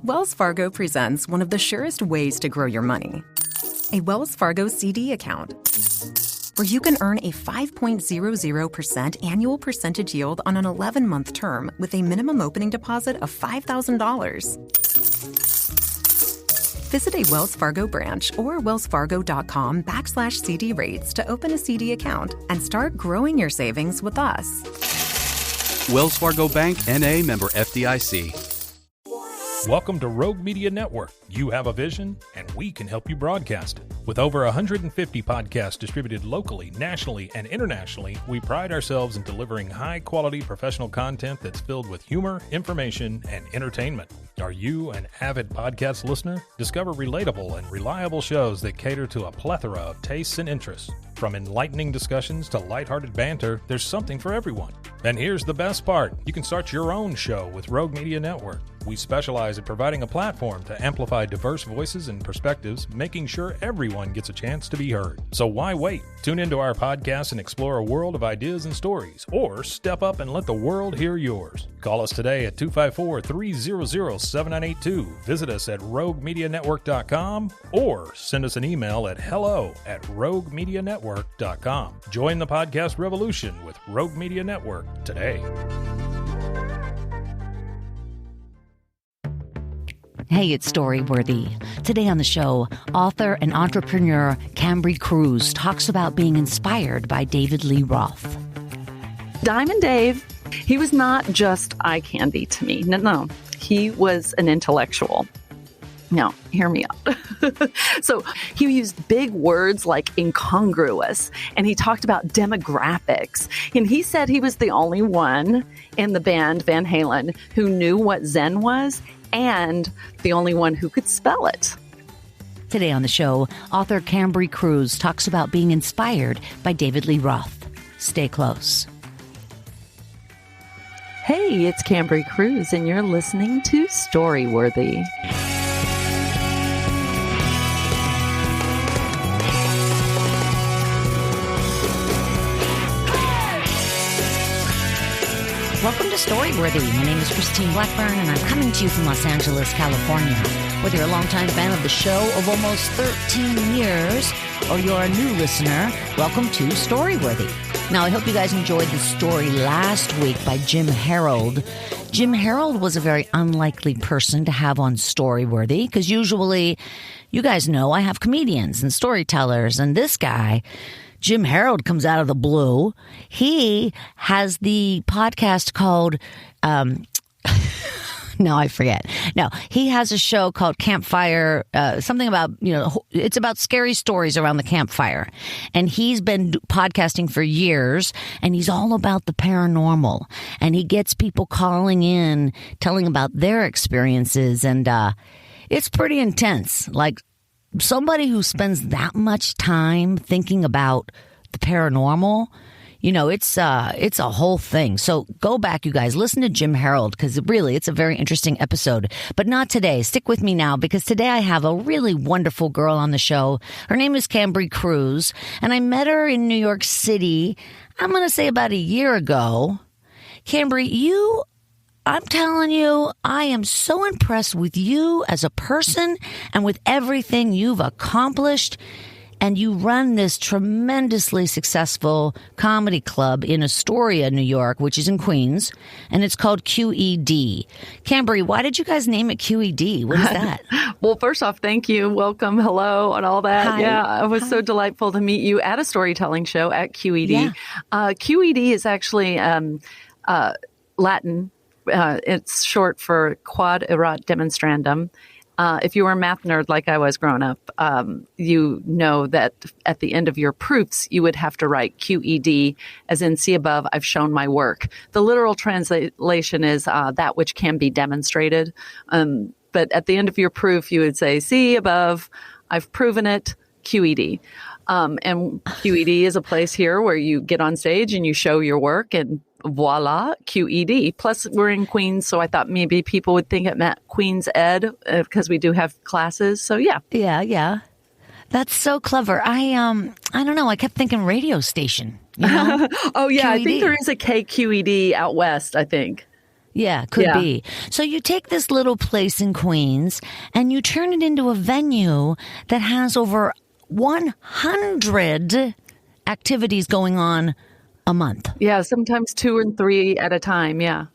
Wells Fargo presents one of the surest ways to grow your money. A Wells Fargo CD account, where you can earn a 5.00% annual percentage yield on an 11-month term with a minimum opening deposit of $5,000. Visit a Wells Fargo branch or wellsfargo.com/CD rates to open a CD account and start growing your savings with us. Wells Fargo Bank, N.A., member FDIC. Welcome to Rogue Media Network. You have a vision, and we can help you broadcast it. With over 150 podcasts distributed locally, nationally, and internationally, we pride ourselves in delivering high-quality professional content that's filled with humor, information, and entertainment. Are you an avid podcast listener? Discover relatable and reliable shows that cater to a plethora of tastes and interests. From enlightening discussions to lighthearted banter, there's something for everyone. And here's the best part. You can start your own show with Rogue Media Network. We specialize in providing a platform to amplify diverse voices and perspectives, making sure everyone gets a chance to be heard. So why wait? Tune into our podcast and explore a world of ideas and stories, or step up and let the world hear yours. Call us today at 254-300-7982. Visit us at roguemedianetwork.com or send us an email at hello@roguemedianetwork.com. Join the podcast revolution with Rogue Media Network today. Hey, it's Storyworthy. Today on the show, author and entrepreneur Kambri Crews talks about being inspired by David Lee Roth. Diamond Dave, he was not just eye candy to me. No. He was an intellectual. Now, hear me out. So he used big words like incongruous, and he talked about demographics. And he said he was the only one in the band Van Halen who knew what Zen was, and the only one who could spell it. Today on the show, author Kambri Crews talks about being inspired by David Lee Roth. Stay close. Hey, it's Kambri Crews, and you're listening to Storyworthy. Welcome to Storyworthy. My name is Christine Blackburn, and I'm coming to you from Los Angeles, California. Whether you're a longtime fan of the show of almost 13 years, or you're a new listener, welcome to Storyworthy. Now, I hope you guys enjoyed the story last week by Jim Harold. Jim Harold was a very unlikely person to have on Storyworthy, because usually, you guys know, I have comedians and storytellers, and this guy, Jim Harold, comes out of the blue. He has the podcast called, no, I forget. No, he has a show called Campfire, something about, it's about scary stories around the campfire. And he's been podcasting for years, and he's all about the paranormal. And he gets people calling in, telling about their experiences. And it's pretty intense. Like, somebody who spends that much time thinking about the paranormal, it's a whole thing. So go back, you guys, listen to Jim Harold, because really, it's a very interesting episode. But not today. Stick with me now, because today I have a really wonderful girl on the show. Her name is Kambri Crews, and I met her in New York City, I'm going to say about a year ago. Kambri, I'm telling you, I am so impressed with you as a person and with everything you've accomplished. And you run this tremendously successful comedy club in Astoria, New York, which is in Queens, and it's called QED. Kambri, why did you guys name it QED? What is that? Well, first off, thank you. Welcome, hello, and all that. Hi. Yeah, it was so delightful to meet you at a storytelling show at QED. Yeah. QED is actually Latin. It's short for Quod Erat Demonstrandum. If you were a math nerd like I was growing up, you know that at the end of your proofs, you would have to write QED, as in see above, I've shown my work. The literal translation is that which can be demonstrated. But at the end of your proof, you would say, see above, I've proven it, QED. And QED is a place here where you get on stage and you show your work, and voila, QED. Plus, we're in Queens, so I thought maybe people would think it meant Queen's Ed, because we do have classes. So, yeah. Yeah. That's so clever. I don't know. I kept thinking radio station. Oh, yeah. QED. I think there is a KQED out west, I think. Yeah, could be. So you take this little place in Queens and you turn it into a venue that has over 100 activities going on a month. Yeah, sometimes 2 and 3 at a time. Yeah.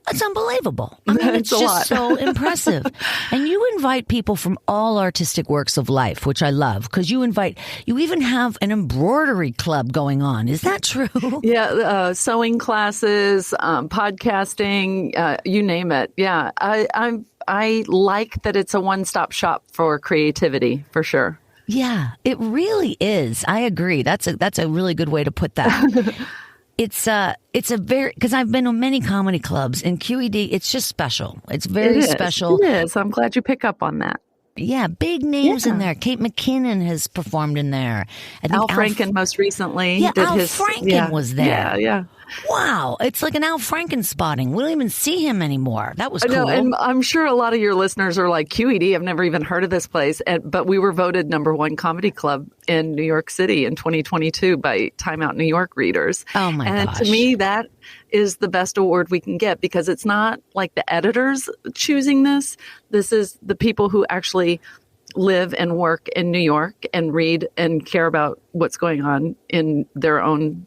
It's unbelievable. I mean, it's just so impressive. And you invite people from all artistic works of life, which I love, because you even have an embroidery club going on. Is that true? Yeah, sewing classes, podcasting, you name it. Yeah, I like that it's a one-stop shop for creativity, for sure. Yeah, it really is. I agree. That's a really good way to put that. It's a very, because I've been to many comedy clubs and QED, it's just special. It's very special. It is. I'm glad you pick up on that. Yeah, big names in there. Kate McKinnon has performed in there. I think Al Franken most recently. Yeah, Al Franken was there. Yeah. Wow, it's like an Al Franken spotting. We don't even see him anymore. That was cool. No, and I'm sure a lot of your listeners are like, QED, I've never even heard of this place. But we were voted #1 comedy club in New York City in 2022 by Time Out New York readers. Oh, my gosh. And to me, that is the best award we can get because it's not like the editors choosing this. This is the people who actually live and work in New York and read and care about what's going on in their own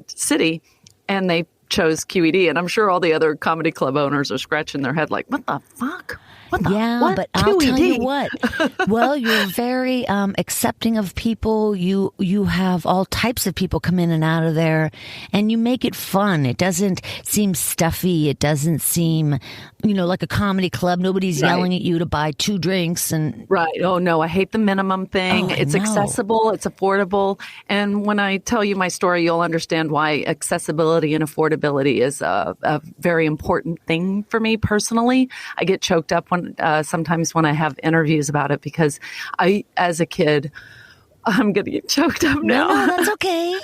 city. And they chose QED. And I'm sure all the other comedy club owners are scratching their head like, what the fuck? What the what? But I'll tell you what. Well, you're very accepting of people. You have all types of people come in and out of there, and you make it fun. It doesn't seem stuffy. It doesn't seem, like a comedy club. Nobody's yelling at you to buy 2 drinks. And Right. Oh, no, I hate the minimum thing. It's accessible. It's affordable. And when I tell you my story, you'll understand why accessibility and affordability is a very important thing for me personally. I get choked up sometimes when I have interviews about it because as a kid, I'm going to get choked up now. No, that's okay.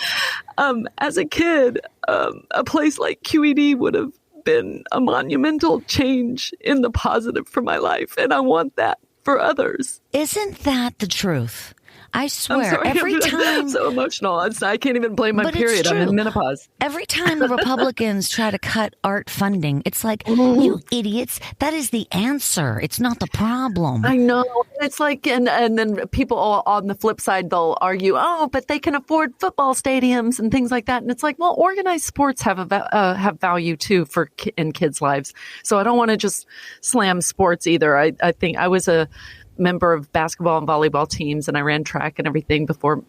As a kid, a place like QED would have been a monumental change in the positive for my life. And I want that for others. Isn't that the truth? I swear, I'm every time. I'm so emotional. I can't even blame my period. I'm in menopause. Every time the Republicans try to cut art funding, it's like, you idiots, that is the answer. It's not the problem. I know. It's like, and then people on the flip side, they'll argue, but they can afford football stadiums and things like that. And it's like, well, organized sports have value too in kids' lives. So I don't want to just slam sports either. I think I was a member of basketball and volleyball teams, and I ran track and everything before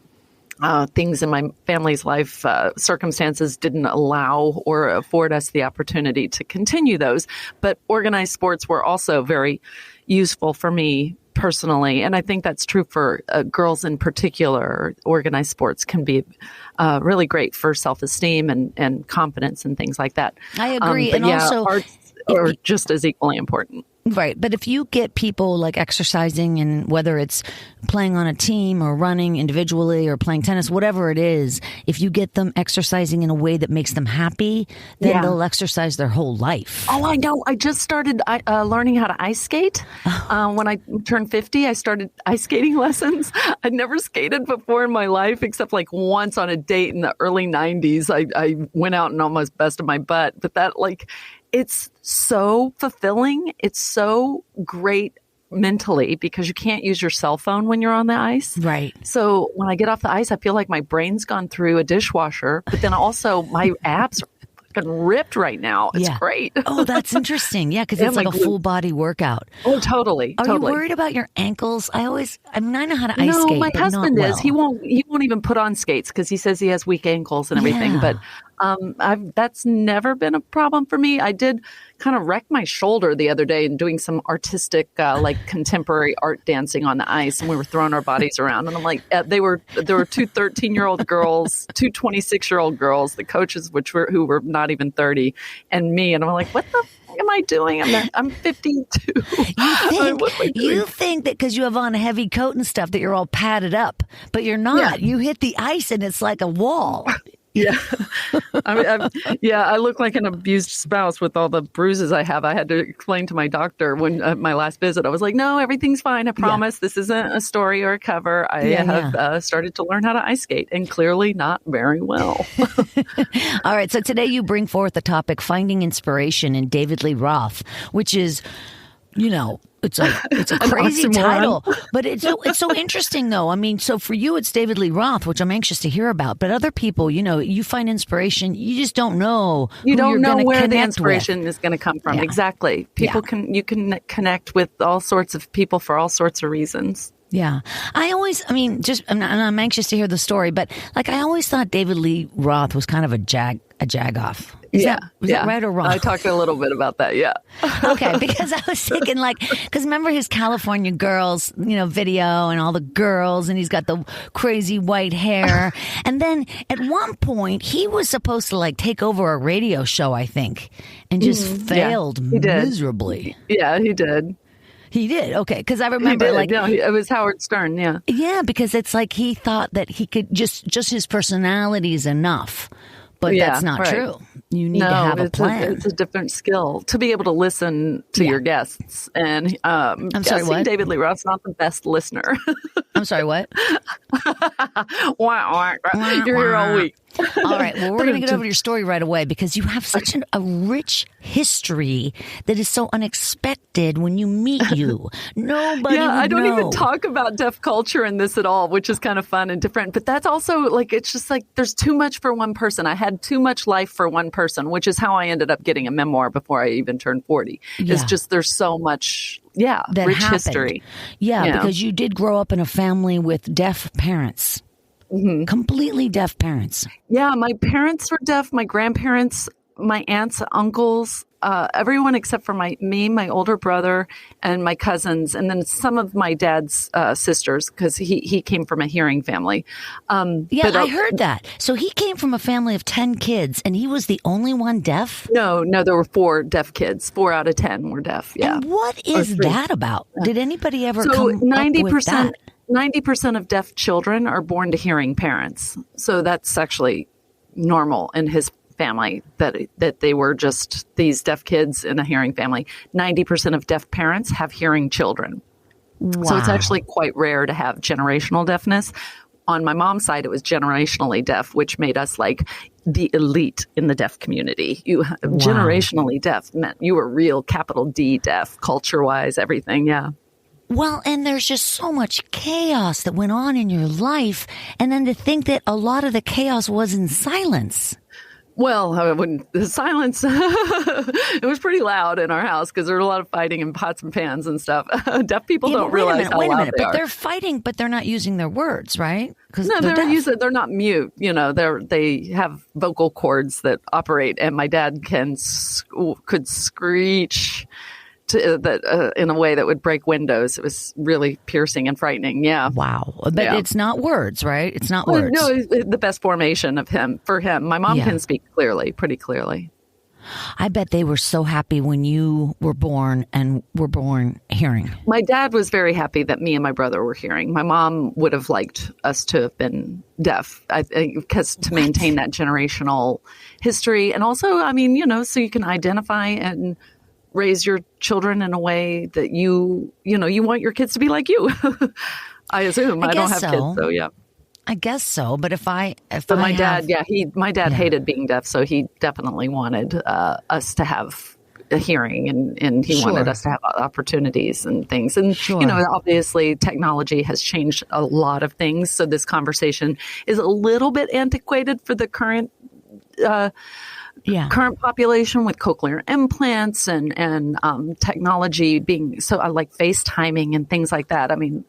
things in my family's life circumstances didn't allow or afford us the opportunity to continue those. But organized sports were also very useful for me personally, and I think that's true for girls in particular. Organized sports can be really great for self-esteem and confidence and things like that. I agree. And also, arts are just as equally important. Right. But if you get people like exercising, and whether it's playing on a team or running individually or playing tennis, whatever it is, if you get them exercising in a way that makes them happy, then they'll exercise their whole life. Oh, I know. I just started learning how to ice skate. When I turned 50, I started ice skating lessons. I'd never skated before in my life, except like once on a date in the early 90s. I went out and almost busted my butt. But that it's so fulfilling. It's so great mentally because you can't use your cell phone when you're on the ice. Right. So when I get off the ice, I feel like my brain's gone through a dishwasher, but then also my abs are fucking ripped right now. It's great. Oh, that's interesting. Yeah, because it's like a full body workout. Oh, totally. Are you worried about your ankles? I know how to ice skate. No, my husband is. He won't even put on skates because he says he has weak ankles and everything. Yeah. But that's never been a problem for me. I did kind of wreck my shoulder the other day in doing some artistic, contemporary art dancing on the ice, and we were throwing our bodies around. And I'm like, there were 2 13-year-old girls, 2 26-year-old girls, the coaches, who were not even 30, and me. And I'm like, what the am I doing? I'm 52. You think that because you have on a heavy coat and stuff that you're all padded up, but you're not. You hit the ice and it's like a wall. Yeah. I look like an abused spouse with all the bruises I have. I had to explain to my doctor when my last visit, I was like, no, everything's fine. I promise this isn't a story or a cover. I have started to learn how to ice skate, and clearly not very well. All right. So today you bring forth the topic, finding inspiration in David Lee Roth, which is, it's a crazy title, but it's so interesting though. I mean, so for you, it's David Lee Roth, which I'm anxious to hear about. But other people, you find inspiration. You just don't know. You don't know where the inspiration is going to come from. Yeah. Exactly. You can connect with all sorts of people for all sorts of reasons. Yeah. I'm anxious to hear the story, but I always thought David Lee Roth was kind of a jagoff. Is that right or wrong? I talked a little bit about that. Yeah. Okay. Because I was thinking because remember his California Girls, video and all the girls, and he's got the crazy white hair. And then at one point he was supposed to take over a radio show, I think, and just failed miserably. Yeah, he did. He did. Okay. Because I remember it was Howard Stern. Yeah. Yeah. Because it's he thought that he could just his personality is enough. But that's not true. You need to have a plan. It's a different skill to be able to listen to your guests. And I'm sorry, what? David Lee Roth's not the best listener. I'm sorry, what? You're here all week. All right. Well, we're going to get over to your story right away because you have such a rich history that is so unexpected when you meet you. Nobody would I don't know. even talk about deaf culture in this at all, which is kind of fun and different. But that's also it's just there's too much for one person. I had too much life for one person, which is how I ended up getting a memoir before I even turned 40. Yeah. It's just there's so much, that rich happened. History. Yeah, because you did grow up in a family with deaf parents. Mm-hmm. Completely deaf parents. Yeah, my parents were deaf. My grandparents, my aunts, uncles, everyone except for me, my older brother, and my cousins, and then some of my dad's sisters, because he came from a hearing family. I heard that. So he came from a family of 10 kids, and he was the only one deaf? No, there were 4 deaf kids. 4 out of 10 were deaf. Yeah. And what is that about? Did anybody ever come 90%, up with that? 90% of deaf children are born to hearing parents. So that's actually normal in his family, that they were just these deaf kids in a hearing family. 90% of deaf parents have hearing children. Wow. So it's actually quite rare to have generational deafness. On my mom's side, it was generationally deaf, which made us the elite in the deaf community. Generationally deaf meant you were real capital D deaf, culture-wise, everything. Yeah. Well, and there's just so much chaos that went on in your life. And then to think that a lot of the chaos was in silence. Well, the silence, it was pretty loud in our house because there were a lot of fighting and pots and pans and stuff. Deaf people don't realize how loud they are. But they're fighting, but they're not using their words, right? No, they're not mute. They have vocal cords that operate, and my dad could screech in a way that would break windows. It was really piercing and frightening. Yeah. Wow. But it's not words, right? It's not words. No, the best formation for him. My mom can speak pretty clearly. I bet they were so happy when you were born and were born hearing. My dad was very happy that me and my brother were hearing. My mom would have liked us to have been deaf, I think, because to maintain that generational history. And also, so you can identify and raise your children in a way that you want your kids to be like you. I assume. I don't have kids, so yeah. I guess so, but my dad hated being deaf, so he definitely wanted us to have a hearing, and he wanted us to have opportunities and things. And obviously, technology has changed a lot of things. So this conversation is a little bit antiquated for the current population with cochlear implants and technology being so like FaceTiming and things like that. I mean,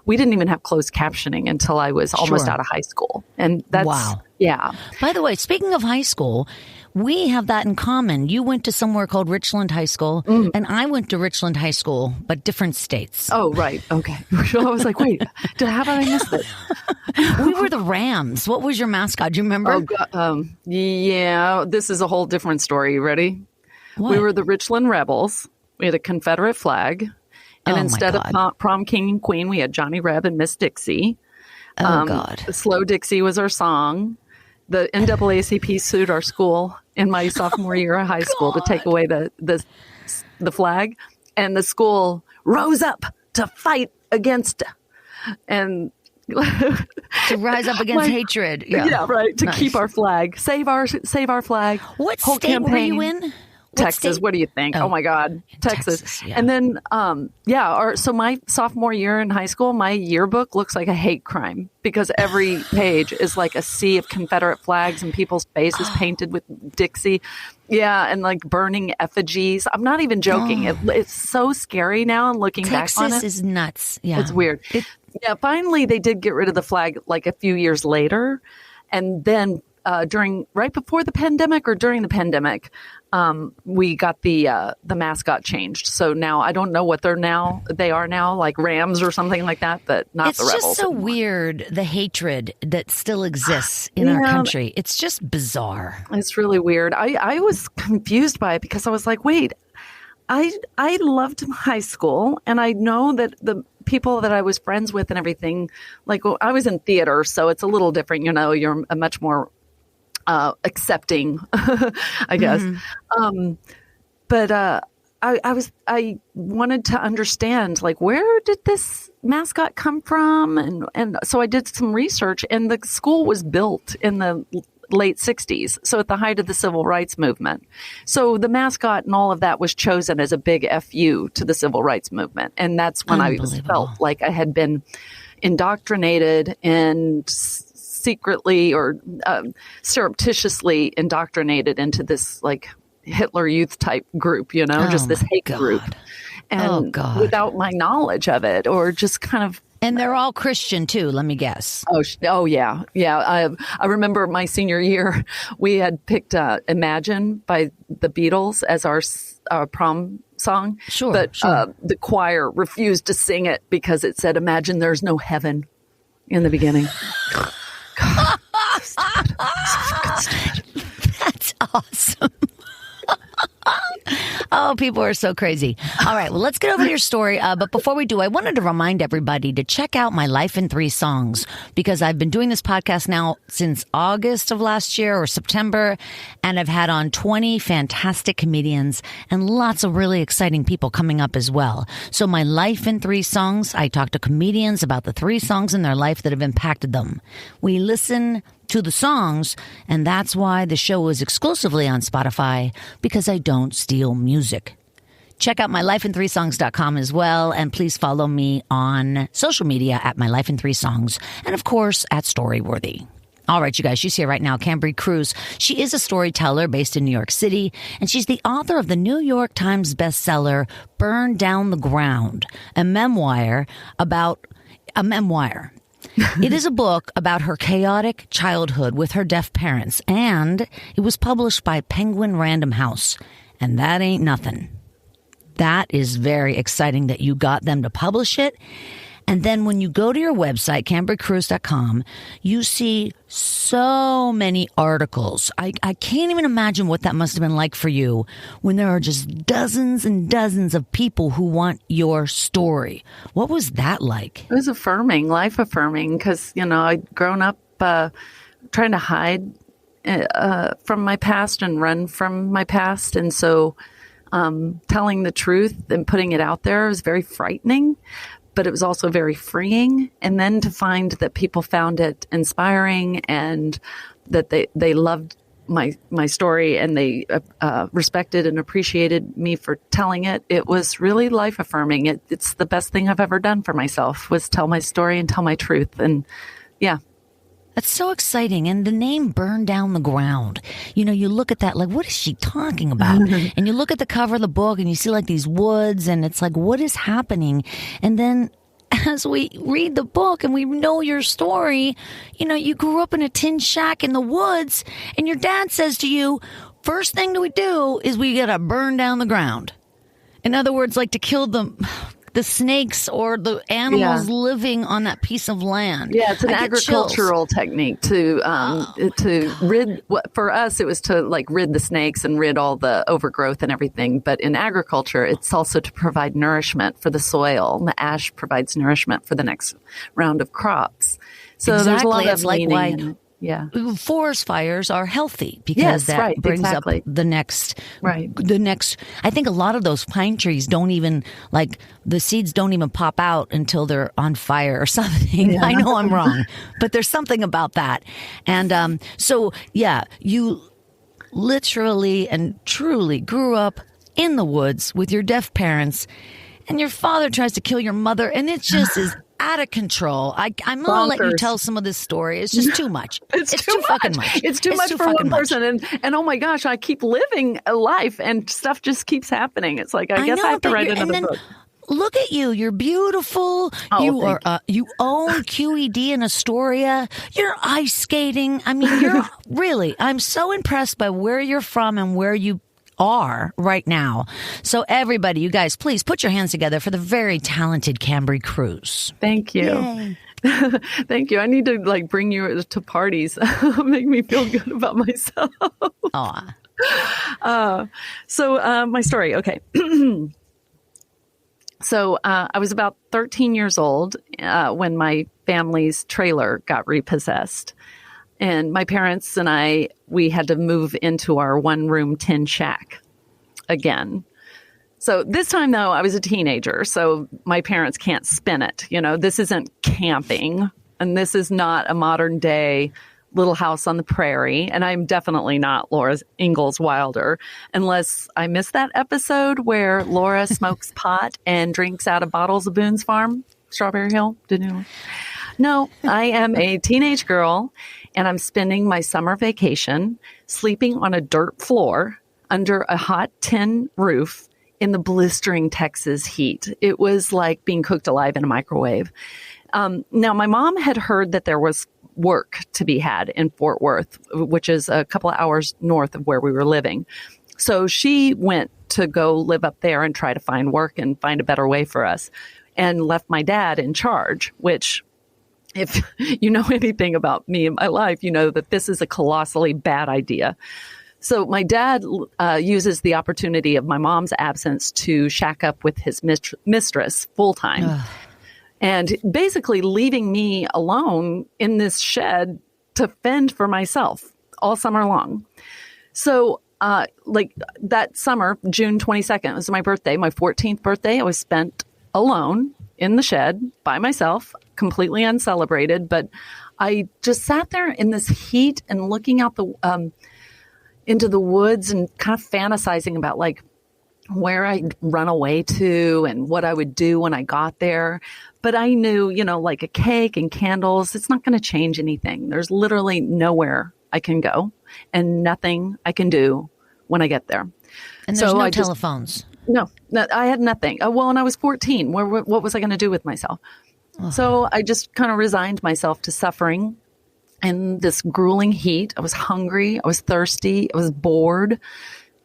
we didn't even have closed captioning until I was almost out of high school. And that's, yeah. By the way, speaking of high school, we have that in common. You went to somewhere called Richland High School, and I went to Richland High School, but different states. Oh, right. Okay. I was like, wait, how about I miss this? We were the Rams. What was your mascot? Do you remember? Oh, God, yeah. This is a whole different story. You ready? What? We were the Richland Rebels. We had a Confederate flag. And instead of prom king and queen, we had Johnny Reb and Miss Dixie. Oh, God. Slow Dixie was our song. the NAACP sued our school in my sophomore year of high school to take away the flag, and the school rose up to fight against and to rise up against hatred. Yeah, right. To keep our flag, save our flag. What whole state campaign. were you in? Texas. What do you think? Oh my God, Texas. Yeah. And then, so my sophomore year in high school, my yearbook looks like a hate crime because every page is like a sea of Confederate flags and people's faces painted with Dixie. Yeah. And like burning effigies. I'm not even joking. It's so scary now. And looking back on it. Texas is nuts. Yeah. It's weird. Finally they did get rid of the flag like a few years later. And then, right before the pandemic or during the pandemic, we got the mascot changed. So now I don't know what they are now, like Rams or something like that, but not the Rebels. It's just so weird, the hatred that still exists in our country. It's just bizarre. It's really weird. I was confused by it because I was like, wait, I loved high school, and I know that the people that I was friends with and everything, like I was in theater, so it's a little different. You're a much more accepting, I guess. But I wanted to understand, like, where did this mascot come from? And so I did some research, and the school was built in the late 60s. So at the height of the civil rights movement. So the mascot and all of that was chosen as a big FU to the civil rights movement. And that's when I felt like I had been indoctrinated and secretly or surreptitiously indoctrinated into this like Hitler Youth type group, just this hate group. And without my knowledge of it, or just kind of. And they're all Christian too, let me guess. Oh yeah. Yeah. I remember my senior year, we had picked Imagine by the Beatles as our prom song. Sure. But the choir refused to sing it because it said, "Imagine there's no heaven" in the beginning. That's awesome. Oh, people are so crazy. All right, well, let's get over to your story. But before we do, I wanted to remind everybody to check out My Life in 3 Songs, because I've been doing this podcast now since August of last year or September, and I've had on 20 fantastic comedians and lots of really exciting people coming up as well. So My Life in 3 Songs, I talk to comedians about the 3 songs in their life that have impacted them. We listen to the songs, and that's why the show is exclusively on Spotify, because I don't steal music. Check out mylifein3songs.com as well, and please follow me on social media at mylifein3songs, and of course at Storyworthy. All right, you guys, she's here right now, Kambri Crews. She is a storyteller based in New York City, and she's the author of the New York Times bestseller, Burn Down the Ground, a memoir. It is a book about her chaotic childhood with her deaf parents, and it was published by Penguin Random House. And that ain't nothing. That is very exciting that you got them to publish it. And then when you go to your website, KambriCrews.com, you see so many articles. I can't even imagine what that must have been like for you when there are just dozens and dozens of people who want your story. What was that like? It was affirming, life affirming, because, I'd grown up trying to hide from my past and run from my past. And so telling the truth and putting it out there was very frightening. But it was also very freeing. And then to find that people found it inspiring and that they loved my story and they respected and appreciated me for telling it, it was really life affirming. It's the best thing I've ever done for myself, was tell my story and tell my truth. And yeah. That's so exciting. And the name Burn Down the Ground, you look at that like, what is she talking about? And you look at the cover of the book and you see like these woods and it's like, what is happening? And then as we read the book and we know your story, you grew up in a tin shack in the woods and your dad says to you, first thing that we do is we got to burn down the ground. In other words, like to kill the snakes or the animals living on that piece of land. Yeah, it's an agricultural technique to rid. For us, it was to like rid the snakes and rid all the overgrowth and everything. But in agriculture, it's also to provide nourishment for the soil. And the ash provides nourishment for the next round of crops. So there's a lot of it's like Yeah. Forest fires are healthy because that brings up the next. I think a lot of those pine trees don't even, like, the seeds don't even pop out until they're on fire or something. Yeah. I know I'm wrong, but there's something about that. And so, yeah, you literally and truly grew up in the woods with your deaf parents, and your father tries to kill your mother, and it just is out of control. I'm going to let you tell some of this story. It's just too much. It's too fucking much. It's too much for one person. And oh my gosh, I keep living a life and stuff just keeps happening. It's like, I guess I have to write another book. Look at you. You're beautiful. You own QED in Astoria. You're ice skating. I mean, you're really, I'm so impressed by where you're from and where you are right now. So everybody, you guys, please put your hands together for the very talented Kambri Crews. Thank you. Thank you. I need to bring you to parties. Make me feel good about myself. So my story. Okay. So I was about 13 years old when my family's trailer got repossessed. And my parents and we had to move into our one-room tin shack again. So this time, though, I was a teenager, so my parents can't spin it. You know, this isn't camping, and this is not a modern-day Little House on the Prairie, and I'm definitely not Laura Ingalls Wilder, unless I missed that episode where Laura smokes pot and drinks out of bottles of Boone's Farm, Strawberry Hill. Didn't you? No, I am a teenage girl, and I'm spending my summer vacation sleeping on a dirt floor under a hot tin roof in the blistering Texas heat. It was like being cooked alive in a microwave. Now, my mom had heard that there was work to be had in Fort Worth, which is a couple of hours north of where we were living. So she went to go live up there and try to find work and find a better way for us, and left my dad in charge, which, if you know anything about me and my life, you know that this is a colossally bad idea. So my dad uses the opportunity of my mom's absence to shack up with his mistress full time. And basically leaving me alone in this shed to fend for myself all summer long. So that summer, June 22nd, was my birthday, my 14th birthday. I was spent alone in the shed by myself, completely uncelebrated. But I just sat there in this heat and looking out into the woods and kind of fantasizing about where I'd run away to and what I would do when I got there. But I knew, a cake and candles, it's not going to change anything. There's literally nowhere I can go and nothing I can do when I get there. And there's no telephones. No, I had nothing. And I was 14. What was I going to do with myself? So I just kind of resigned myself to suffering in this grueling heat. I was hungry. I was thirsty. I was bored,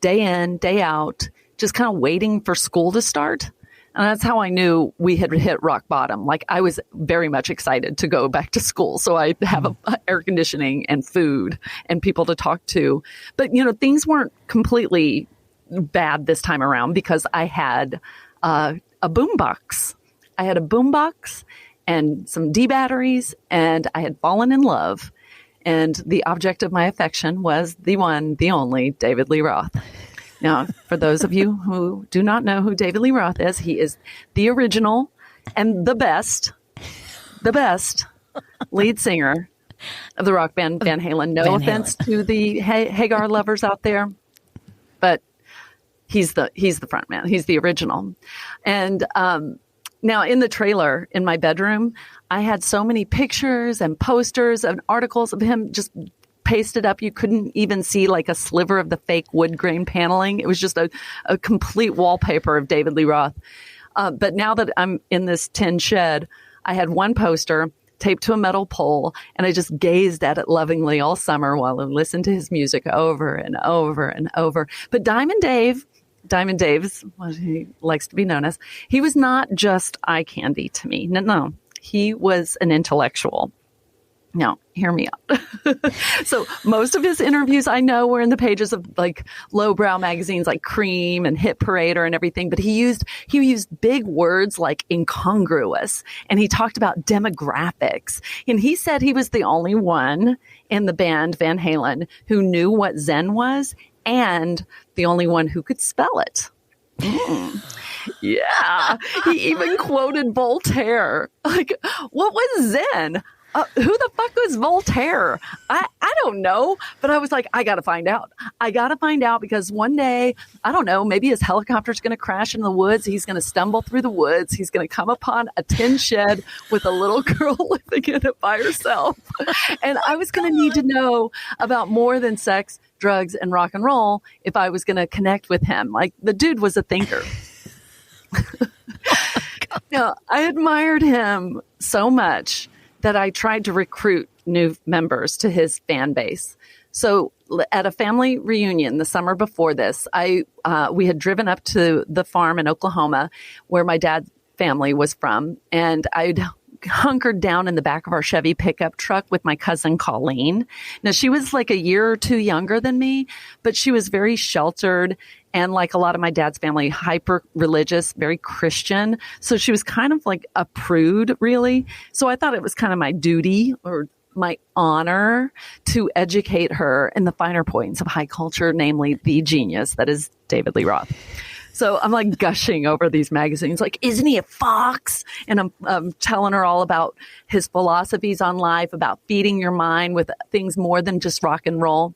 day in, day out, just kind of waiting for school to start. And that's how I knew we had hit rock bottom. I was very much excited to go back to school. So I have air conditioning and food and people to talk to. But, things weren't completely bad this time around because I had a boombox. I had a boombox and some D batteries, and I had fallen in love. And the object of my affection was the one, the only David Lee Roth. Now, for those of you who do not know who David Lee Roth is, he is the original and the best lead singer of the rock band Van Halen. No offense to the Hagar lovers out there, but he's the front man. He's the original. And now in the trailer in my bedroom, I had so many pictures and posters and articles of him just pasted up. You couldn't even see a sliver of the fake wood grain paneling. It was just a complete wallpaper of David Lee Roth. But now that I'm in this tin shed, I had one poster taped to a metal pole, and I just gazed at it lovingly all summer while I listened to his music over and over and over. But Diamond Dave's what he likes to be known as, he was not just eye candy to me. No, he was an intellectual. Now, hear me out. So most of his interviews I know were in the pages of like lowbrow magazines like Cream and Hit Parader and everything, but he used big words like incongruous, and he talked about demographics. And he said he was the only one in the band Van Halen who knew what Zen was and the only one who could spell it. Yeah. He even quoted Voltaire. Like, what was Zen? Who the fuck was Voltaire? I don't know. But I was like, I got to find out. I got to find out because one day, I don't know, maybe his helicopter's going to crash in the woods. He's going to stumble through the woods. He's going to come upon a tin shed with a little girl living in it by herself. And I was going to need to know about more than sex, drugs, and rock and roll if I was going to connect with him. Like, the dude was a thinker. No, I admired him so much that I tried to recruit new members to his fan base. So at a family reunion the summer before this, we had driven up to the farm in Oklahoma where my dad's family was from, and I'd hunkered down in the back of our Chevy pickup truck with my cousin Colleen. Now, she was like a year or two younger than me, but she was very sheltered and, like a lot of my dad's family, hyper religious, very Christian. So she was kind of like a prude, really. So I thought it was kind of my duty or my honor to educate her in the finer points of high culture, namely the genius that is David Lee Roth. So I'm like gushing over these magazines, like, isn't he a fox? And I'm telling her all about his philosophies on life, about feeding your mind with things more than just rock and roll.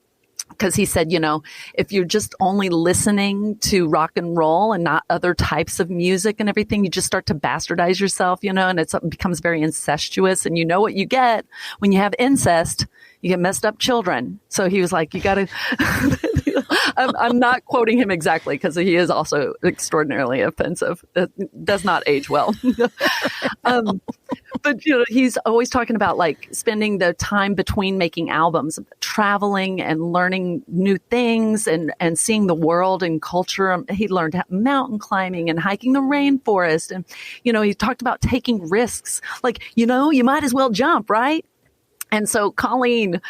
Because he said, you know, if you're just only listening to rock and roll and not other types of music and everything, you just start to bastardize yourself, you know, and it becomes very incestuous. And you know what you get when you have incest? You get messed up children. So he was like, you got to, I'm not quoting him exactly because he is also extraordinarily offensive. It does not age well. But, you know, he's always talking about like spending the time between making albums, traveling and learning new things and seeing the world and culture. He learned mountain climbing and hiking the rainforest. And, you know, he talked about taking risks. Like, you know, you might as well jump, right? And so Colleen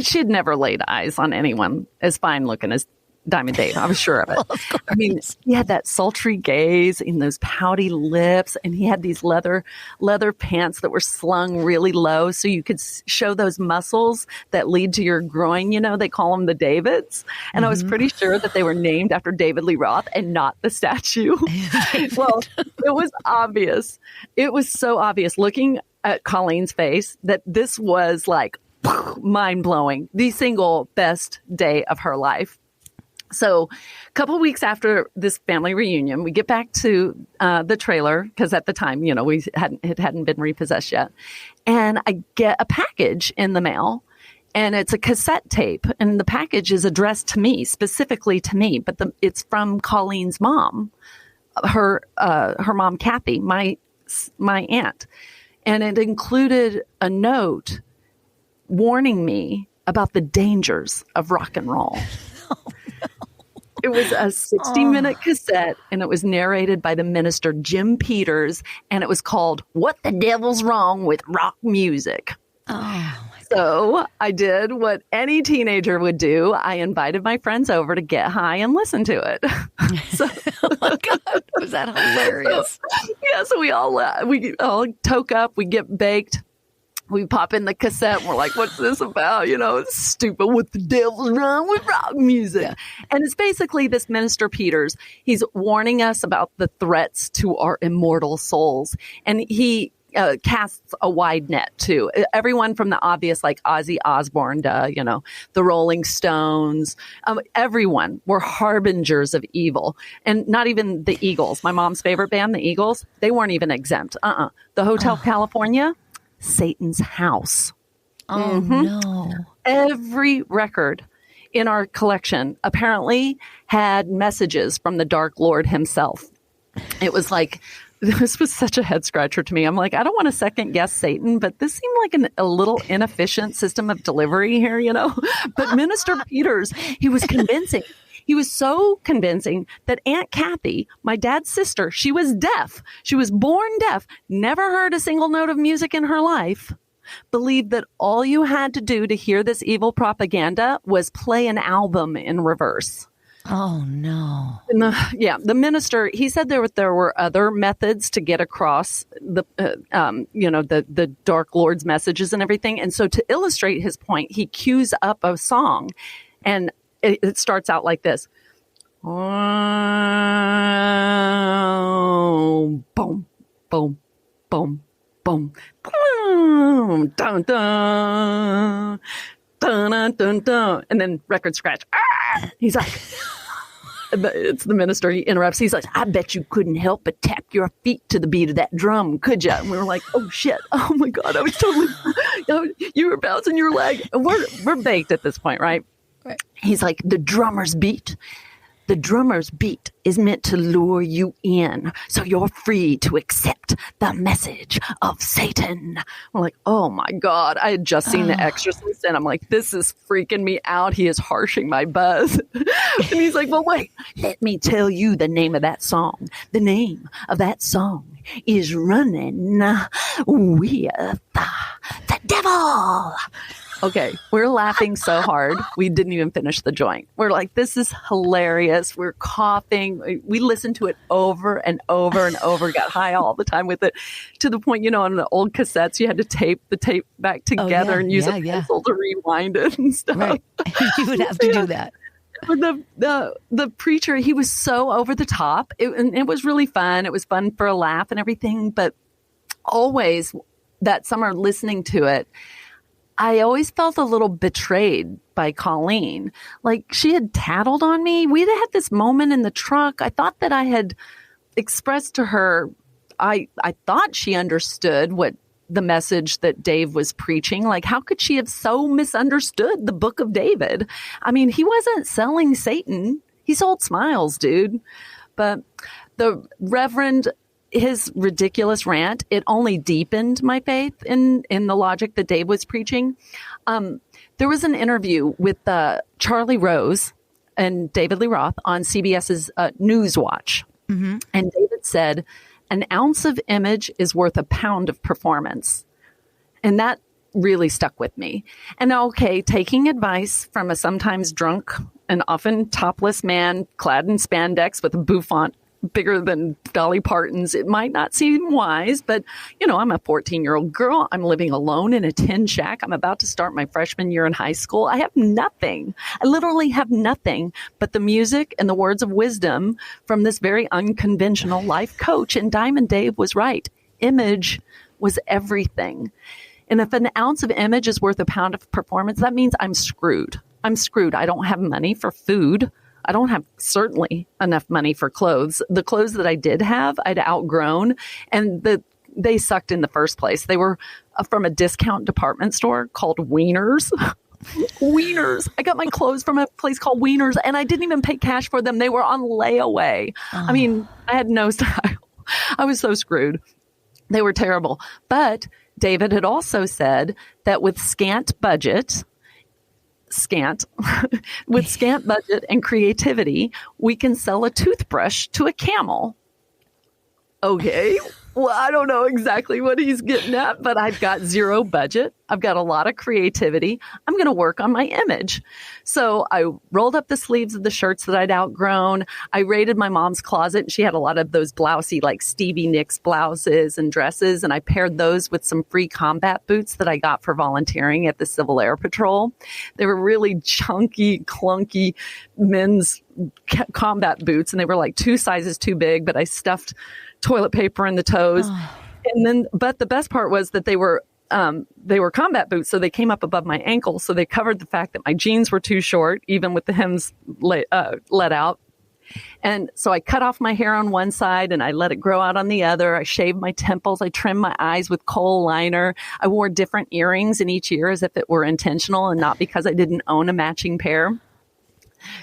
she'd never laid eyes on anyone as fine looking as Diamond Dave. I was sure of it. Well, I mean, he had that sultry gaze and those pouty lips, and he had these leather pants that were slung really low so you could show those muscles that lead to your groin. You know, they call them the Davids. And I was pretty sure that they were named after David Lee Roth and not the statue. Well, it was obvious. It was so obvious looking at Colleen's face that this was like mind-blowing, the single best day of her life. So a couple of weeks after this family reunion, we get back to the trailer because at the time, you know, it hadn't been repossessed yet. And I get a package in the mail, and it's a cassette tape, and the package is addressed to me, specifically to me, but it's from Colleen's mom, her mom, Kathy, my aunt. And it included a note warning me about the dangers of rock and roll. It was a 60-minute cassette, and it was narrated by the minister Jim Peters, and it was called "What the Devil's Wrong with Rock Music." So I did what any teenager would do. I invited my friends over to get high and listen to it. Oh my God, was that hilarious? So we all toke up, we get baked. We pop in the cassette and we're like, what's this about? You know, it's stupid. What the devil's wrong with rock music? Yeah. And it's basically this minister Peters. He's warning us about the threats to our immortal souls. And he casts a wide net too. Everyone from the obvious, like Ozzy Osbourne, you know, the Rolling Stones, everyone were harbingers of evil. And not even the Eagles, my mom's favorite band, the Eagles, they weren't even exempt. The Hotel California, Satan's house. No. Every record in our collection apparently had messages from the Dark Lord himself. It was like, this was such a head scratcher to me. I'm like, I don't want to second guess Satan, but this seemed like a little inefficient system of delivery here, you know? But Minister Peters, he was convincing. He was so convincing that Aunt Kathy, my dad's sister, she was deaf. She was born deaf, never heard a single note of music in her life. believed that all you had to do to hear this evil propaganda was play an album in reverse. Oh, no. And the minister, he said there were other methods to get across the Dark Lord's messages and everything. And so to illustrate his point, he cues up a song, and it starts out like this. Boom, boom, boom, boom, boom, dun, dun, dun, dun, dun, dun, and then record scratch. He's like, it's the minister. He interrupts. He's like, I bet you couldn't help but tap your feet to the beat of that drum, could you? And we were like, oh shit! Oh my god! I was totally, you were bouncing your leg. And we're baked at this point, right? Right. He's like, the drummer's beat. The drummer's beat is meant to lure you in so you're free to accept the message of Satan. We're like, oh my God. I had just seen The Exorcist and I'm like, this is freaking me out. He is harshing my buzz. And he's like, well, wait, let me tell you the name of that song. The name of that song is Running with the Devil. Okay, we're laughing so hard, we didn't even finish the joint. We're like, this is hilarious. We're coughing. We listened to it over and over and over, got high all the time with it, to the point, on the old cassettes, you had to tape the tape back together and use a pencil to rewind it and stuff. Right. You would have to do that. The preacher, he was so over the top. It was really fun. It was fun for a laugh and everything. But always that summer listening to it, I always felt a little betrayed by Colleen. Like she had tattled on me. We had this moment in the truck. I thought that I had expressed to her, I thought she understood what the message that Dave was preaching. Like, how could she have so misunderstood the book of David? I mean, he wasn't selling Satan. He sold smiles, dude. But the Reverend, his ridiculous rant, it only deepened my faith in the logic that Dave was preaching. There was an interview with Charlie Rose and David Lee Roth on CBS's Newswatch. Mm-hmm. And David said, an ounce of image is worth a pound of performance. And that really stuck with me. And okay, taking advice from a sometimes drunk and often topless man clad in spandex with a bouffant bigger than Dolly Parton's, it might not seem wise, but I'm a 14-year-old girl. I'm living alone in a tin shack. I'm about to start my freshman year in high school. I have nothing. I literally have nothing but the music and the words of wisdom from this very unconventional life coach. And Diamond Dave was right. Image was everything. And if an ounce of image is worth a pound of performance, that means I'm screwed. I'm screwed. I don't have money for food. I don't have certainly enough money for clothes. The clothes that I did have, I'd outgrown, and they sucked in the first place. They were from a discount department store called Wieners. Wieners. I got my clothes from a place called Wieners, and I didn't even pay cash for them. They were on layaway. Oh. I mean, I had no style. I was so screwed. They were terrible. But David had also said that with scant budget and creativity, we can sell a toothbrush to a camel. Okay. Well, I don't know exactly what he's getting at, but I've got zero budget. I've got a lot of creativity. I'm going to work on my image. So I rolled up the sleeves of the shirts that I'd outgrown. I raided my mom's closet, and she had a lot of those blousy, like Stevie Nicks blouses and dresses. And I paired those with some free combat boots that I got for volunteering at the Civil Air Patrol. They were really chunky, clunky men's combat boots, and they were like 2 sizes too big, but I stuffed toilet paper in the toes. Oh. But the best part was that they were combat boots, so they came up above my ankles, so they covered the fact that my jeans were too short, even with the hems let out. And so I cut off my hair on one side and I let it grow out on the other. I shaved my temples. I trimmed my eyes with kohl liner. I wore different earrings in each ear as if it were intentional and not because I didn't own a matching pair.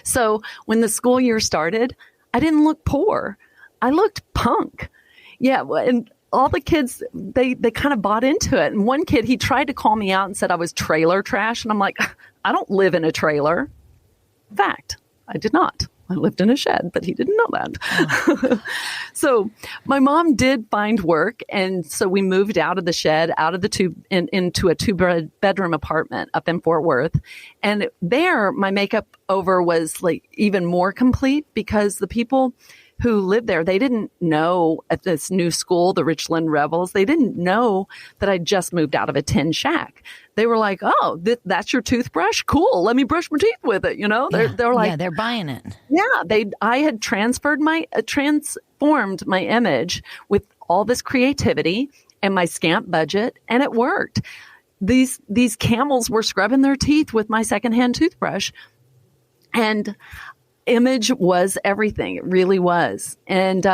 So when the school year started, I didn't look poor. I looked punk. Yeah. And all the kids, they kind of bought into it. And one kid, he tried to call me out and said I was trailer trash. And I'm like, I don't live in a trailer. Fact, I did not. I lived in a shed, but he didn't know that. So my mom did find work. And so we moved out of the shed, out of the into a 2-bedroom apartment up in Fort Worth. And there my makeover was like even more complete because the people who lived there, they didn't know at this new school, the Richland Rebels, they didn't know that I just moved out of a tin shack. They were like, oh, that's your toothbrush? Cool. Let me brush my teeth with it. You know, they're like, yeah, they're buying it. Yeah. I had transformed my image with all this creativity and my scant budget, and it worked. These camels were scrubbing their teeth with my secondhand toothbrush, and image was everything. It really was. And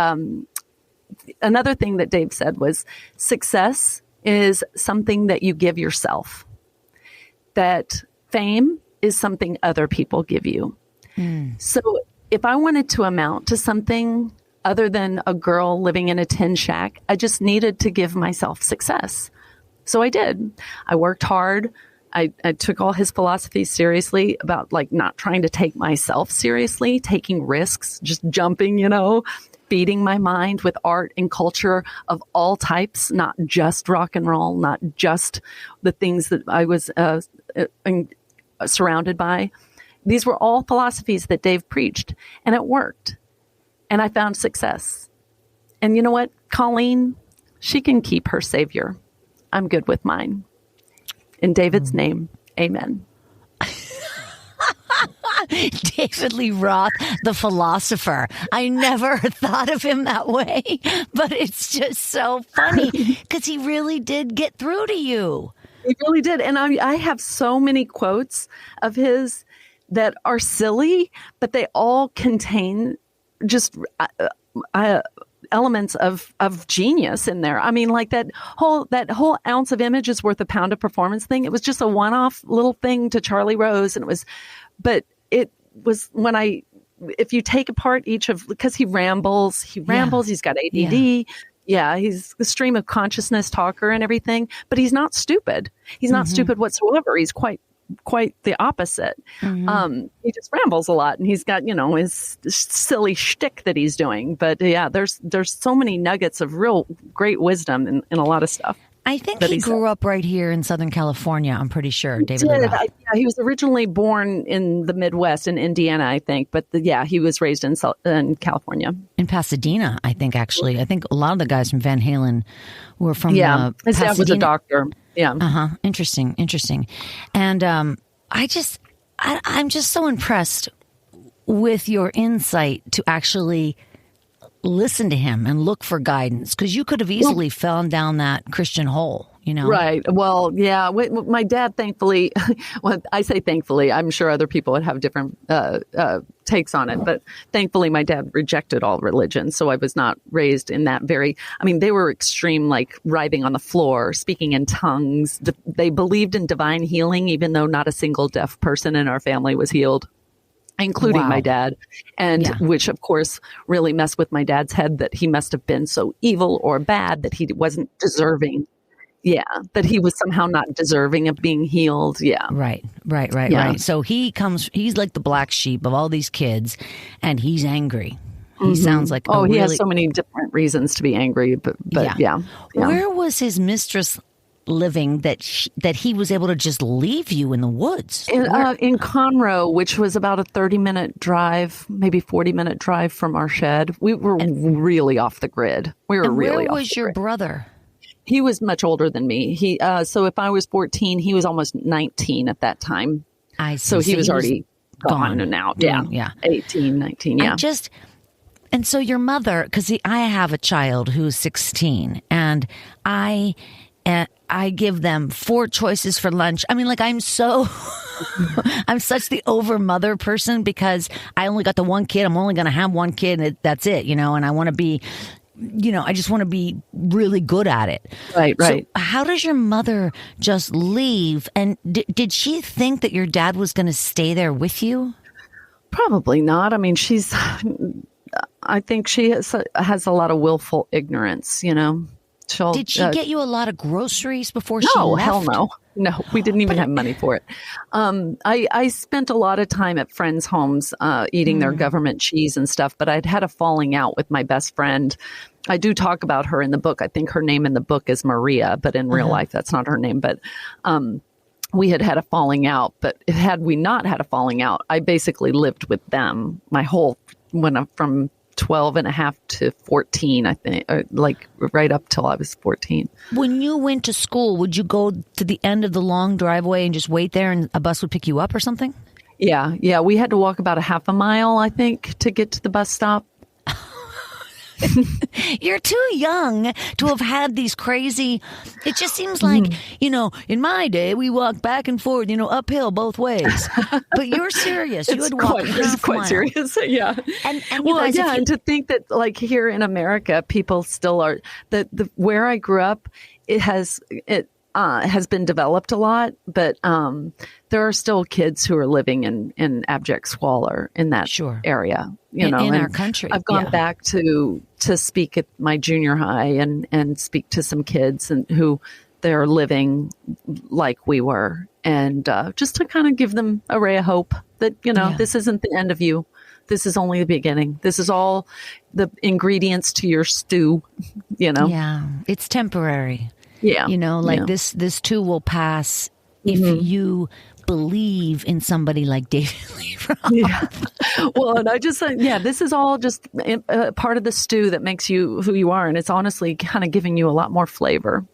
another thing that Dave said was success is something that you give yourself. That fame is something other people give you. So if I wanted to amount to something other than a girl living in a tin shack, I just needed to give myself success. So I did. I worked hard. I took all his philosophies seriously about like not trying to take myself seriously, taking risks, just jumping, feeding my mind with art and culture of all types, not just rock and roll, not just the things that I was surrounded by. These were all philosophies that Dave preached, and it worked. And I found success. And you know what? Colleen, she can keep her savior. I'm good with mine. In David's name, amen. David Lee Roth, the philosopher. I never thought of him that way, but it's just so funny because he really did get through to you. He really did. And I have so many quotes of his that are silly, but they all contain just elements of genius in there. I mean, like that whole ounce of image is worth a pound of performance thing. It was just a one-off little thing to Charlie Rose. And it was if you take apart because he rambles, he's got ADD. Yeah, he's the stream of consciousness talker and everything, but he's not stupid. He's not stupid whatsoever. He's quite the opposite. He just rambles a lot, and he's got, his silly shtick that he's doing. But yeah, there's so many nuggets of real great wisdom in a lot of stuff. I think he grew up right here in Southern California. I'm pretty sure. David Lee Roth. He was originally born in the Midwest in Indiana, I think. But he was raised in California. In Pasadena, I think, actually. I think a lot of the guys from Van Halen were from his Pasadena. dad was a doctor. Yeah. Interesting. And I'm just so impressed with your insight to actually listen to him and look for guidance, because you could have easily fallen down that Christian hole, Right. Well, yeah. My dad, thankfully, I say thankfully, I'm sure other people would have different takes on it, but thankfully my dad rejected all religion. So I was not raised in that they were extreme, like writhing on the floor, speaking in tongues. They believed in divine healing, even though not a single deaf person in our family was healed, including my dad, and which of course really messed with my dad's head, that he must have been so evil or bad that he wasn't deserving. Yeah, that he was somehow not deserving of being healed. Yeah. Right. So he's like the black sheep of all these kids, and he's angry. He sounds like he has so many different reasons to be angry, but yeah. Where was his mistress living that he was able to just leave you in the woods? In Conroe, which was about a 30-minute drive, maybe 40-minute drive from our shed. We were really off the grid. Where was your brother? He was much older than me. So if I was 14, he was almost 19 at that time. I see. So he was already gone and out. Yeah. 18, 19. Yeah. And so your mother, because I have a child who's 16, and I give them 4 choices for lunch. I mean, like, I'm such the over mother person, because I only got the one kid. I'm only going to have one kid, and that's it, and I want to be, I just want to be really good at it. Right. So how does your mother just leave? And did she think that your dad was going to stay there with you? Probably not. I mean, I think she has a lot of willful ignorance, Did she get you a lot of groceries before she left? No, hell no. No, we didn't even have money for it. I spent a lot of time at friends' homes eating their government cheese and stuff, but I'd had a falling out with my best friend. I do talk about her in the book. I think her name in the book is Maria, but in real life, that's not her name. But we had a falling out. But had we not had a falling out, I basically lived with them from 12 and a half to 14, I think, like right up till I was 14. When you went to school, would you go to the end of the long driveway and just wait there and a bus would pick you up or something? Yeah. We had to walk about a half a mile, I think, to get to the bus stop. You're too young to have had these crazy. It just seems like, in my day, we walked back and forth, uphill both ways. But you're serious. You would walk It's quite serious. Yeah. And and to think that like here in America, people still are the where I grew up, it has been developed a lot, but there are still kids who are living in abject squalor in that area. In our country. I've gone back to speak at my junior high and speak to some kids who they're living like we were, and just to kind of give them a ray of hope that this isn't the end of you. This is only the beginning. This is all the ingredients to your stew. Yeah, it's temporary. Yeah. This too will pass if you believe in somebody like David Lee Roth. Yeah. Well, and I just said, this is all just part of the stew that makes you who you are. And it's honestly kind of giving you a lot more flavor.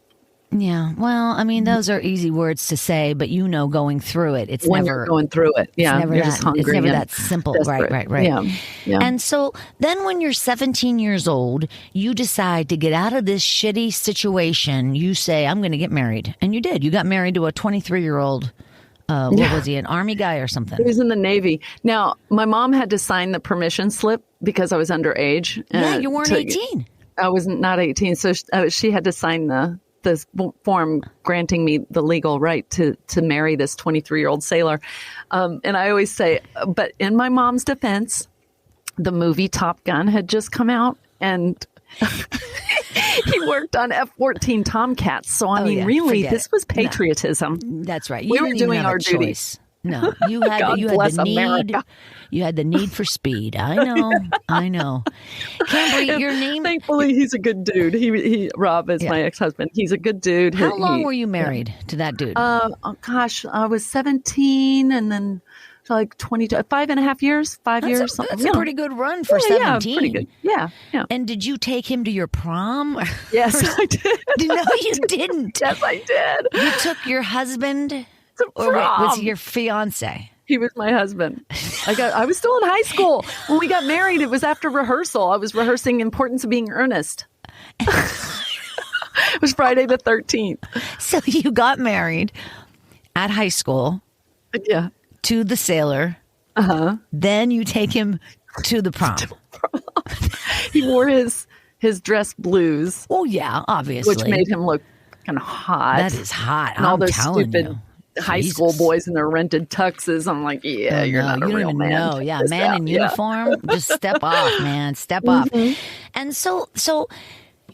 Yeah. Well, I mean, those are easy words to say, but going through it, it's when never you're going through it. Yeah. You're just hungry. It's never that simple. Desperate. Right. Yeah. And so then when you're 17 years old, you decide to get out of this shitty situation. You say, I'm going to get married. And you did. You got married to a 23-year-old. What was he, an Army guy or something? He was in the Navy. Now, my mom had to sign the permission slip because I was underage. Yeah, you weren't 18. I was not 18. So she had to sign the form granting me the legal right to marry this 23-year-old sailor. And I always say, but in my mom's defense, the movie Top Gun had just come out and he worked on F-14 Tomcats. So, I mean, really, this was patriotism. No, that's right. We were doing our duties. No, you had the need. America. You had the need for speed. I know. Kambri, your name. Thankfully, he's a good dude. He Rob is my ex-husband. He's a good dude. How long were you married to that dude? I was 17, and then like 22, 5.5 years, 5 years. That's a pretty good run for 17. Yeah, pretty good. Yeah. And did you take him to your prom? Yes, I did. No, you didn't. Yes, I did. You took your husband. Or was he your fiance? He was my husband. I was still in high school when we got married. It was after rehearsal. I was rehearsing Importance of Being Earnest. It was Friday the 13th. So you got married at high school. Yeah. To the sailor. Then you take him to the prom. He wore his dress blues. Oh yeah, obviously. Which made him look kind of hot. That is hot. And all those stupid you. High school boys in their rented tuxes. I'm like, you're not a real man. No, yeah, man in uniform. Just step off, man. Step off. And so,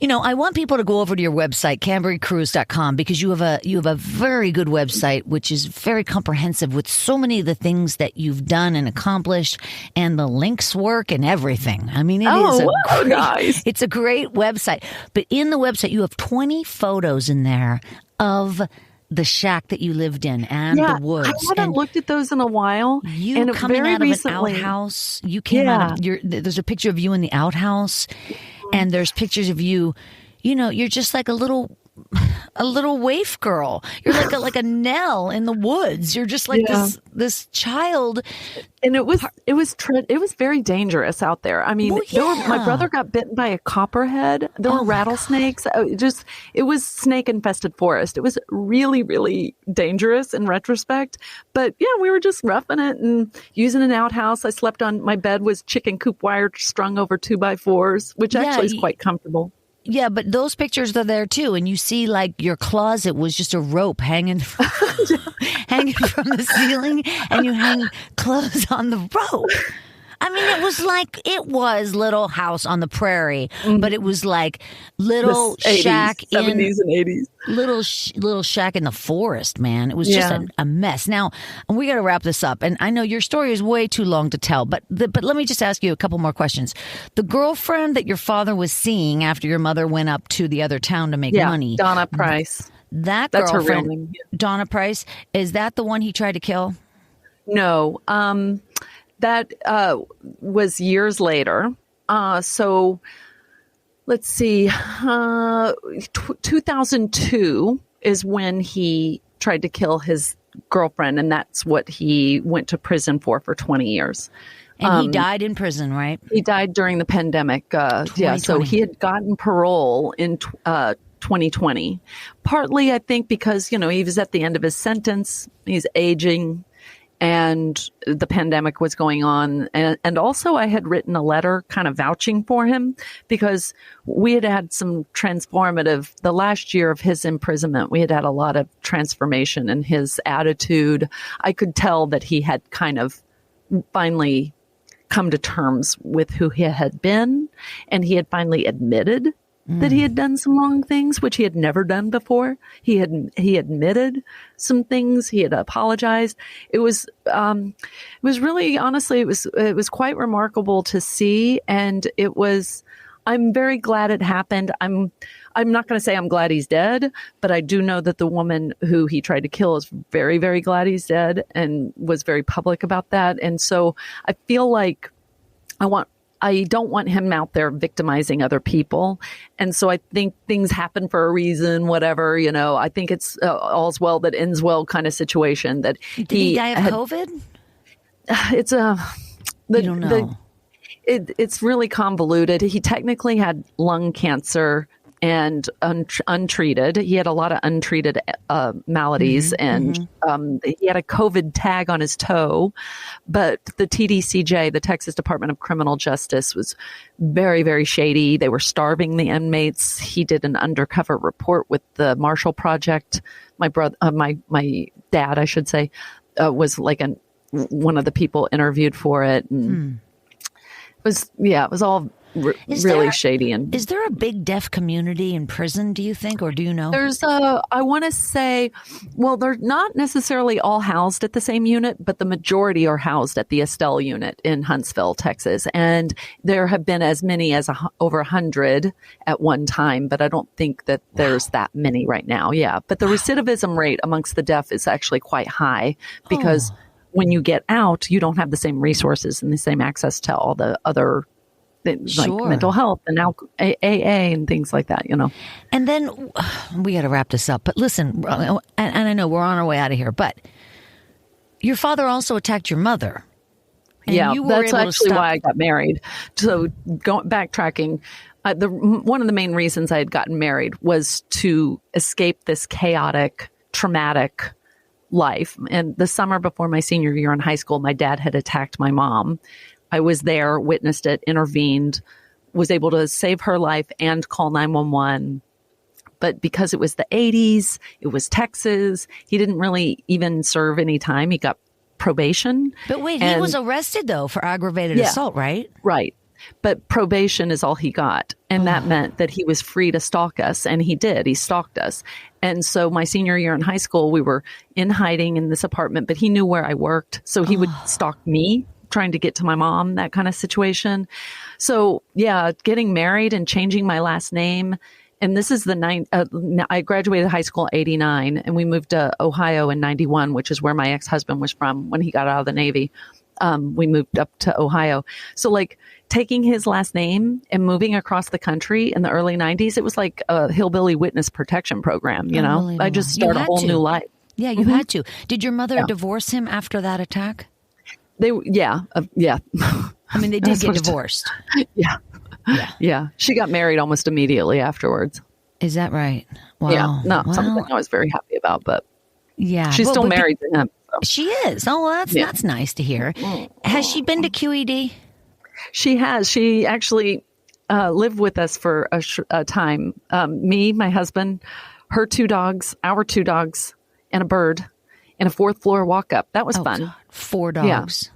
I want people to go over to your website, KambriCrews.com, because you have a very good website, which is very comprehensive with so many of the things that you've done and accomplished, and the links work and everything. I mean, it's a great website. But in the website, you have 20 photos in there of the shack that you lived in and the woods. I haven't looked at those in a while. You coming out of an outhouse. You came out of there's a picture of you in the outhouse, and there's pictures of you. You're just like a little waif girl. You're like a Nell in the woods. You're just like this child. And it was very dangerous out there. I mean, my brother got bitten by a copperhead. There were rattlesnakes. It was snake infested forest. It was really, really dangerous in retrospect. But we were just roughing it and using an outhouse. I slept on my bed was chicken coop wire strung over 2x4s, which actually is quite comfortable. Yeah, but those pictures are there too, and you see like your closet was just a rope hanging from the ceiling, and you hang clothes on the rope. I mean, it was Little House on the Prairie, but it was like little The 80s, shack 70s and 80s. little shack in the forest, man. It was just a mess. Now, we got to wrap this up. And I know your story is way too long to tell, but let me just ask you a couple more questions. The girlfriend that your father was seeing after your mother went up to the other town to make money. Donna Price. That's her real girlfriend, name. Donna Price, is that the one he tried to kill? No, that was years later. So let's see, 2002 is when he tried to kill his girlfriend, and that's what he went to prison for 20 years. And he died in prison, right? He died during the pandemic. So he had gotten parole in 2020. Partly, I think, because, he was at the end of his sentence. He's aging. And the pandemic was going on. And also I had written a letter kind of vouching for him because we had some the last year of his imprisonment, we had a lot of transformation in his attitude. I could tell that he had kind of finally come to terms with who he had been. And he had finally admitted that he had done some wrong things, which he had never done before. He admitted some things. He had apologized. It was really, honestly, it was quite remarkable to see. And I'm very glad it happened. I'm not going to say I'm glad he's dead, but I do know that the woman who he tried to kill is very, very glad he's dead and was very public about that. And so I feel like I don't want him out there victimizing other people. And so I think things happen for a reason, whatever, I think it's all's well that ends well kind of situation that Did he die of COVID? It's you don't know. It's really convoluted. He technically had lung cancer and untreated. He had a lot of untreated maladies, and he had a COVID tag on his toe. But the TDCJ, the Texas Department of Criminal Justice, was very, very shady. They were starving the inmates. He did an undercover report with the Marshall Project. My dad, I should say, was like one of the people interviewed for it, and it was all really shady. And is there a big deaf community in prison, do you think, or do you know? There's I want to say, well, they're not necessarily all housed at the same unit, but the majority are housed at the Estelle unit in Huntsville, Texas. And there have been as many as over 100 at one time, but I don't think that there's that many right now. Yeah. But the recidivism rate amongst the deaf is actually quite high because when you get out, you don't have the same resources and the same access to all the other things like mental health and AA and things like that, And then we got to wrap this up. But listen, and I know we're on our way out of here, but your father also attacked your mother. And that's actually why I got married. So backtracking, one of the main reasons I had gotten married was to escape this chaotic, traumatic life. And the summer before my senior year in high school, my dad had attacked my mom. I was there, witnessed it, intervened, was able to save her life and call 911. But because it was the 80s, it was Texas, he didn't really even serve any time. He got probation. But wait, he was arrested, though, for aggravated assault, right? Right. But probation is all he got. And that meant that he was free to stalk us. And he did. He stalked us. And so my senior year in high school, we were in hiding in this apartment, but he knew where I worked. So he would stalk me, trying to get to my mom, that kind of situation. So getting married and changing my last name. And this is I graduated high school in 89 and we moved to Ohio in 91, which is where my ex-husband was from when he got out of the Navy. We moved up to Ohio. So like taking his last name and moving across the country in the early 90s, it was like a hillbilly witness protection program. I just started a whole new life. Yeah, you had to. Did your mother divorce him after that attack? Yeah. I mean, they did get divorced. Yeah. She got married almost immediately afterwards. Is that right? Wow. Yeah, not something I was very happy about, but she's still married to him. So. She is. Oh, well, that's nice to hear. Has she been to QED? She has. She actually lived with us for a time. Me, my husband, her two dogs, our two dogs, and a bird, and a fourth floor walk up. That was fun. God. 4 dogs.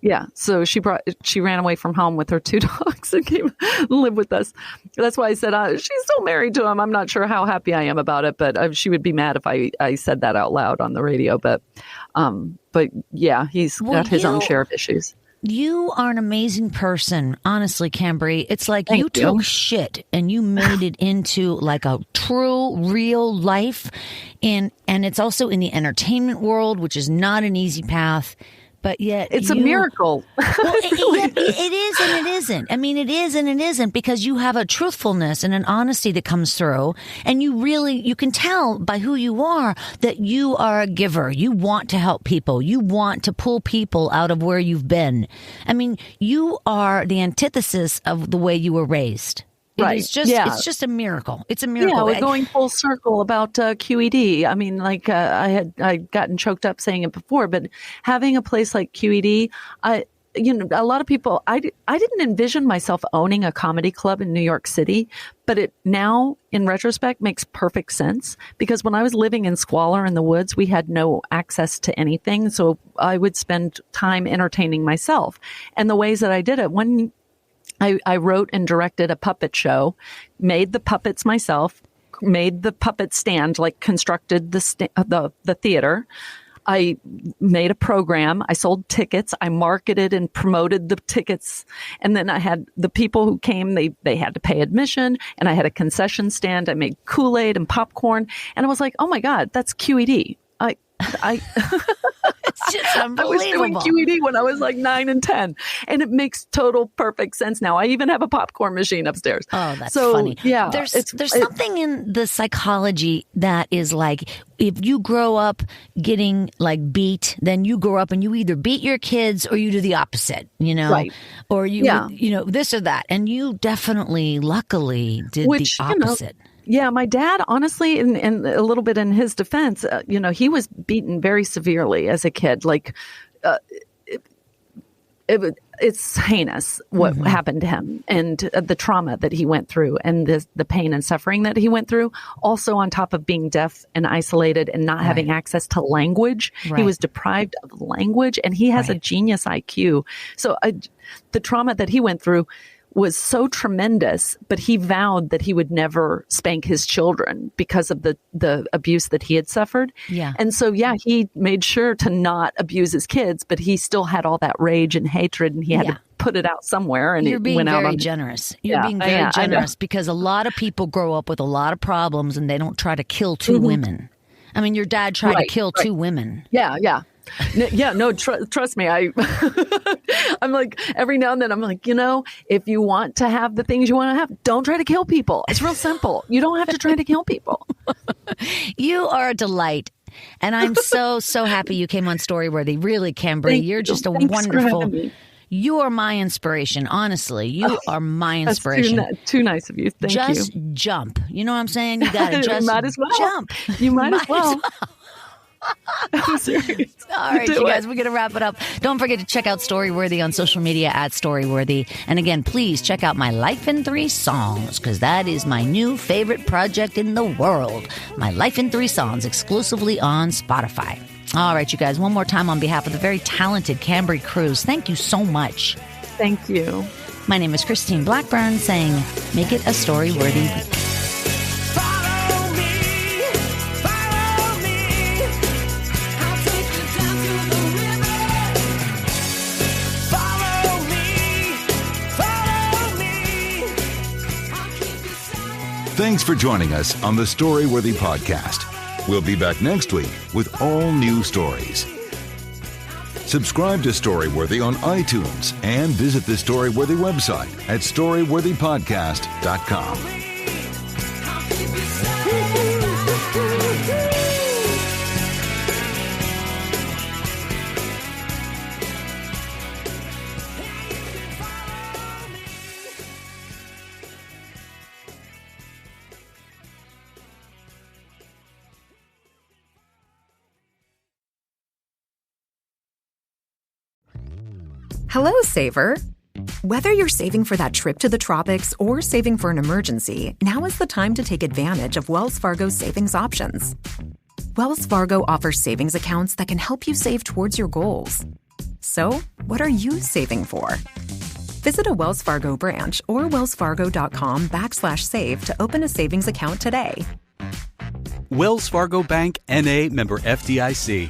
Yeah. So she ran away from home with her 2 dogs and came live with us. That's why I said, she's still married to him. I'm not sure how happy I am about it, but she would be mad if I said that out loud on the radio. But yeah, he's got his own share of issues. You are an amazing person, honestly, Kambri. It's like you took shit and you made it into like a true, real life. And it's also in the entertainment world, which is not an easy path. But yet it's a miracle. Well, it is and it isn't. I mean, it is and it isn't, because you have a truthfulness and an honesty that comes through. And you can tell by who you are that you are a giver. You want to help people. You want to pull people out of where you've been. I mean, you are the antithesis of the way you were raised. It's just a miracle. It's a miracle. Yeah, we're going full circle about QED. I mean, like I'd gotten choked up saying it before, but having a place like QED, a lot of people, I didn't envision myself owning a comedy club in New York City, but it now, in retrospect, makes perfect sense, because when I was living in squalor in the woods, we had no access to anything. So I would spend time entertaining myself. And the ways that I did it, I wrote and directed a puppet show, made the puppets myself, made the puppet stand, like constructed the theater. I made a program. I sold tickets. I marketed and promoted the tickets. And then I had the people who came, they had to pay admission, and I had a concession stand. I made Kool-Aid and popcorn. And I was like, oh my God, that's QED. It's just unbelievable. I was doing QED when I was like 9 and 10, and it makes total perfect sense now. I even have a popcorn machine upstairs. Oh, that's funny. Yeah, there's something in the psychology that is like, if you grow up getting like beat, then you grow up and you either beat your kids or you do the opposite, right. Or this or that. And you definitely, luckily, did the opposite. Yeah, my dad, honestly, and a little bit in his defense, he was beaten very severely as a kid. Like, it's heinous what happened to him, and the trauma that he went through, and the pain and suffering that he went through. Also, on top of being deaf and isolated and not having access to language, he was deprived of language, and he has a genius IQ. So the trauma that he went through was so tremendous, but he vowed that he would never spank his children because of the abuse that he had suffered. Yeah. And so, he made sure to not abuse his kids, but he still had all that rage and hatred, and he had to put it out somewhere. And You're being very generous. You're being very generous, because a lot of people grow up with a lot of problems and they don't try to kill 2 women. I mean, your dad tried to kill 2 women. Yeah. Trust me. I'm like, every now and then I'm like, if you want to have the things you want to have, don't try to kill people. It's real simple. You don't have to try to kill people. You are a delight. And I'm so happy you came on Storyworthy. Really, Kambri, you're just a wonderful. You are my inspiration. Honestly, you are my inspiration. That's too nice of you. Thank you. Just jump. You know what I'm saying? You got to just might as well. Jump. You might as well. I'm serious. All right, you guys, we're going to wrap it up. Don't forget to check out Storyworthy on social media at Storyworthy. And again, please check out my Life in 3 Songs, because that is my new favorite project in the world. My Life in 3 Songs, exclusively on Spotify. All right, you guys, one more time on behalf of the very talented Kambri Crews, thank you so much. Thank you. My name is Christine Blackburn, saying, make it a Storyworthy week. Thanks for joining us on the Storyworthy podcast. We'll be back next week with all new stories. Subscribe to Storyworthy on iTunes and visit the Storyworthy website at storyworthypodcast.com. Hello, saver. Whether you're saving for that trip to the tropics or saving for an emergency, now is the time to take advantage of Wells Fargo's savings options. Wells Fargo offers savings accounts that can help you save towards your goals. So, what are you saving for? Visit a Wells Fargo branch or wellsfargo.com/save to open a savings account today. Wells Fargo Bank, N.A., member FDIC.